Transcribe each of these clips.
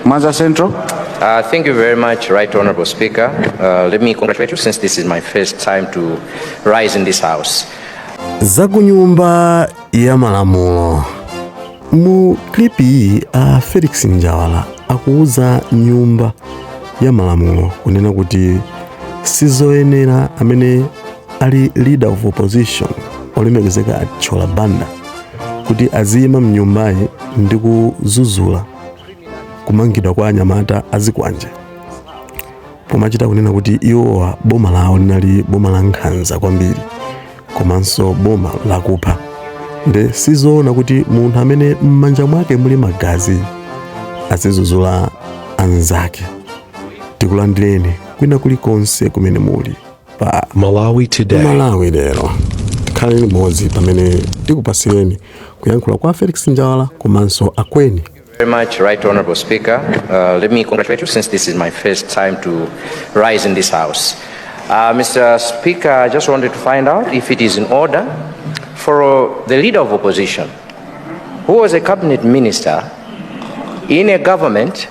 Mwanza Central. Thank you very much, Right Honorable Speaker. Let me congratulate you since this is my first time to rise in this house. Zakunyumba ya Malamulo. Mu klipi Felix Njawala akuuza nyumba ya Malamulo kunena kuti sizoyenera amene ali leader of opposition olemekezeka atchola Banda kuti aziyima mnyumbayi ndi kuzuzula kumangidwa kwa anyamata azikwanje pomachita kunena kuti iwowa boma lawo linali boma la nkhanza kwambiri komanso boma lakupha nde sizoona kuti munthu amene m'manja mwake muli magazi azizuzula anzake. Tikulandireni kwina kulikonse kumene muli pa Malawi Today. Malawi lero tikhale limodzi pamene tikupasireni kuyankhula kwa Felix Njawala komanso akweni. Very much, Right Honorable Speaker. Let me congratulate you since this is my first time to rise in this house. Mr. Speaker, I just wanted to find out if it is in order for the leader of opposition, who was a cabinet minister in a government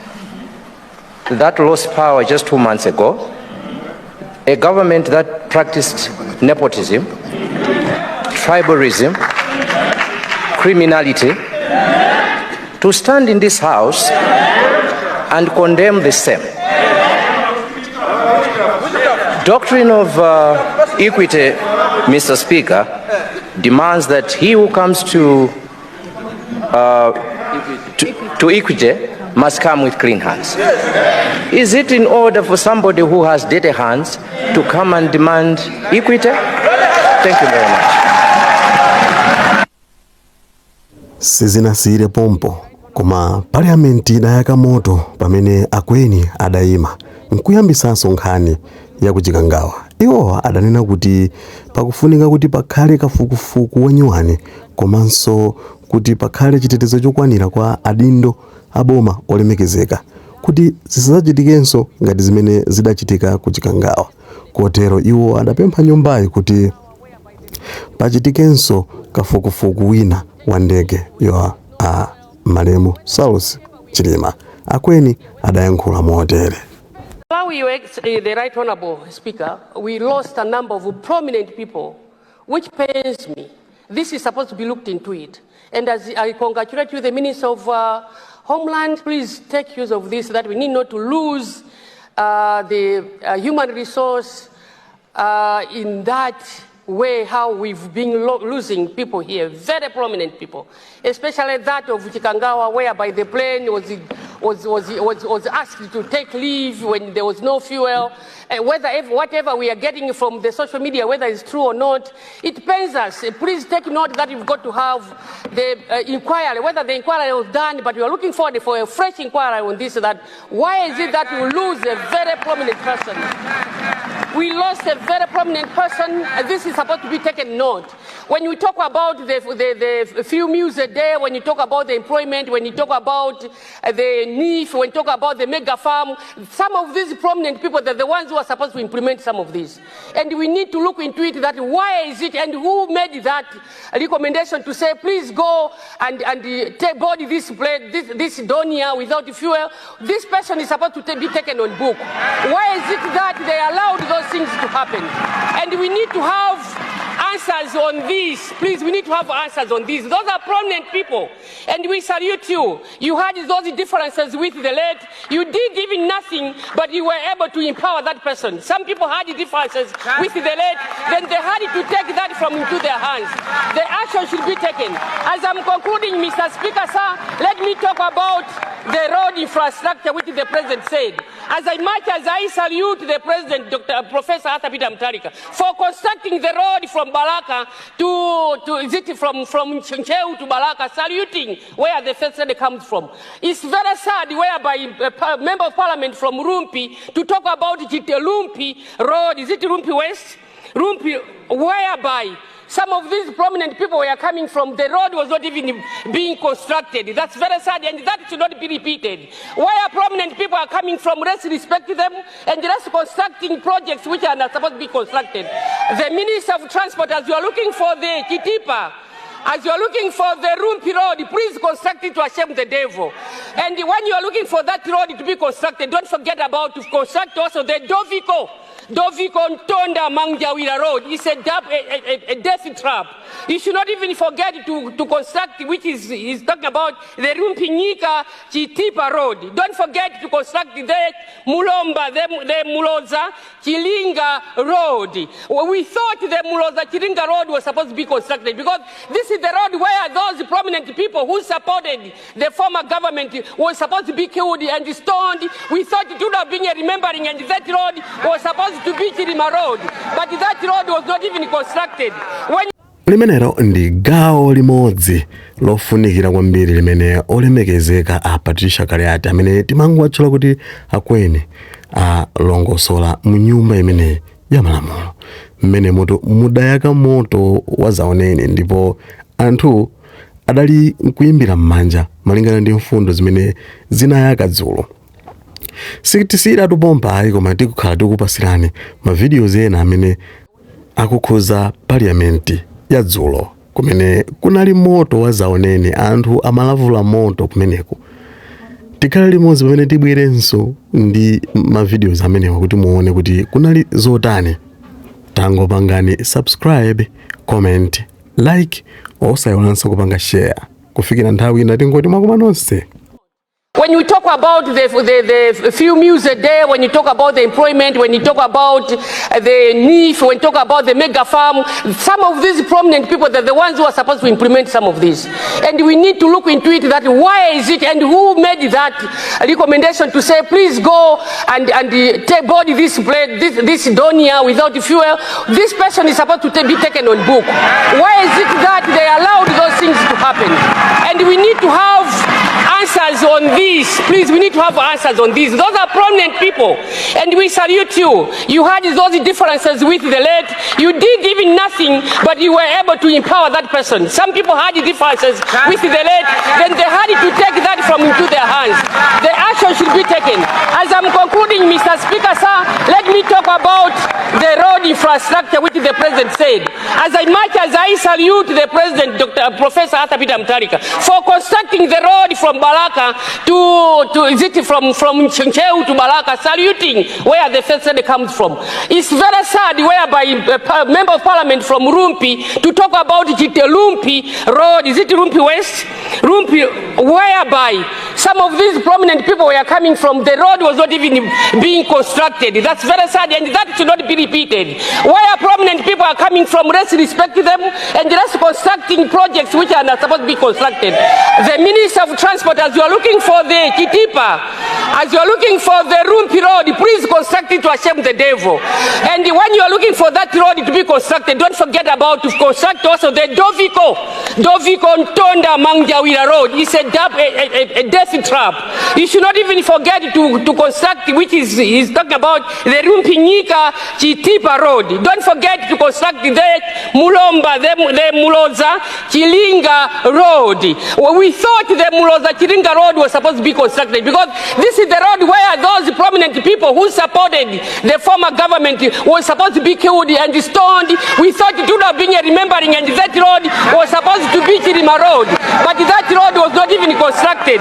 that lost power just 2 months ago, a government that practiced nepotism, tribalism, criminality, to stand in this house and condemn the same. Doctrine of equity, Mr. Speaker, demands that he who comes to equity must come with clean hands. Is it in order for somebody who has dirty hands to come and demand equity? Thank you very much. Sizinasire pompo koma parliamenti idayaka moto pamene akweni adayima nkuyambisanso nkhani ya kuchikangawa. Iwowa adanena kuti pakufunika kuti pakhale kafukufuku wanyuwani komanso kuti pakhale chitetezo chokwanira kwa adindo aboma olemekezeka kuti zisadzachitikenso ngati zimene zidachitika kuchikangawa. Kotero iwo adapempha nyumbayi kuti pachitikenso kafukufuku wina wa ndege ya Malemu South Chilima. Akweni adayankhula motere. The Right Honorable Speaker, we lost a number of prominent people, which pains me. This is supposed to be looked into it. And as I congratulate you, the Minister of Homeland, please take use of this, that we need not to lose the human resource in that way, how we've been losing people here, very prominent people, especially that of Chikangawa, whereby the plane was asked to take leave when there was no fuel. Whatever we are getting from the social media, whether it's true or not, it pains us. Please take note that we've got to have the inquiry, whether the inquiry was done, but we are looking forward for a fresh inquiry on this, that why is it that we lose a very prominent person? We lost a very prominent person. This is supposed to be taken note. When we talk about the few meals a day, when you talk about the employment, when you talk about the NIF, when you talk about the mega farm, some of these prominent people, they're the ones who are supposed to implement some of this. And we need to look into it, that why is it, and who made that recommendation to say, please go and take body this plate, this donia without fuel. This person is supposed to be taken on book. Why is it that they allowed those things to happen? And we need to have answers on this. Please, we need to have answers on this. Those are prominent people, and we salute you. You had those differences with the late. You did even nothing, but you were able to empower that person. Some people had differences with the late, then they had to take that from into their hands. The action should be taken. As I'm concluding, Mr. Speaker, sir, let me talk about the road infrastructure, which the President said. As much as I salute the President, Professor Peter Mutharika, for constructing the road from Balaka from Chincheu to Balaka, saluting where the first aid comes from. It's very sad whereby a member of parliament from Rumpi to talk about Lumpi road, is it Rumpi West? Rumpi, whereby some of these prominent people were coming from, the road was not even being constructed. That's very sad, and that should not be repeated. Where prominent people are coming from, let's respect them, and let's constructing projects which are not supposed to be constructed. The Minister of Transport, as you are looking for the Kitipa, as you are looking for the Rumpi Road, please construct it to shame the devil. And when you are looking for that road to be constructed, don't forget about to construct also the Doviko Ntonda Mangjawira Road. It's a death trap. You should not even forget to construct, which is talking about the Rumpinyika Chitipa Road. Don't forget to construct the Mulomba, the Muloza Chilinga Road. We thought the Muloza Chilinga Road was supposed to be constructed because this is the road where those prominent people who supported the former government were supposed to be killed and stoned. We thought it would have been a remembering, and that road was supposed to be Chilima Road, but that road was not even constructed. Limenero ndi gawo limodzi lofunikira kwambiri limene olemekezeka a Patricia Kaliati amene timangwatchula kuti akweni longosola mu nyumba imene ya malamulo mmene moto mudayaka moto wazaoneni ndipo anthu adali nkuyimbira m'manja malingana ndi mfundo zimene zinayaka dzulo. Sikitisira tupompa ayi koma tikukhala tikupasirani mavideos ena amene akukhuza parliament ya dzulo kumene kunali moto wazaoneni anthu amalavula moto kumeneko. Tikhala limodzi pamene tibwerenso ndi mavideos amenewa kuti muone kuti kunali zotani. Tangopangani subscribe, comment, like, osayiwalanso kupanga share kufikira nthawi ina tingoti mwakoma nonse. When we talk about the few meals a day, when you talk about the employment, when you talk about the NIF, when you talk about the mega farm, some of these prominent people, they're the ones who are supposed to implement some of this. And we need to look into it, that why is it and who made that recommendation to say, please go and take body this donia without fuel. This person is supposed to be taken on book. Why is it that they allowed those things to happen? And we need to have answers on this. Please, we need to have answers on this. Those are prominent people, and we salute you. You had those differences with the late. You did even nothing, but you were able to empower that person. Some people had differences with the late, then they had to take that from into their hands. The action should be taken. As I'm concluding, Mr. Speaker, sir, let me talk about the road infrastructure, which the President said. As much as I salute the President, Professor Arthur Peter Mutharika, for constructing the road from Balaka from Chimwendo to Balaka, saluting where the first comes from. It's very sad whereby a member of parliament from Rumpi to talk about Lumpi Road, is it Rumpi West? Rumpi, whereby some of these prominent people were coming from, the road was not even being constructed. That's very sad, and that should not be repeated. Where prominent people are coming from, let's respect them and let's constructing projects which are not supposed to be constructed. The Minister of Transport, as you are looking for the Kitipa, as you are looking for the Rumpi Road, please construct it to shame the devil. And when you are looking for that road to be constructed, don't forget about to construct also the Doviko Ntonda Mangjawira Road. It's a death trap. You should not even forget to construct, which is talking about the Rumpinyika Chitipa Road. Don't forget to construct the Mulomba, the Muloza Chilinga Road. We thought the Muloza Chilinga Road was supposed to be constructed because this is the road where those prominent people who supported the former government were supposed to be killed and stoned. We thought it would have been a remembering, and that road was supposed to be Chilima Road, but that road was not even constructed.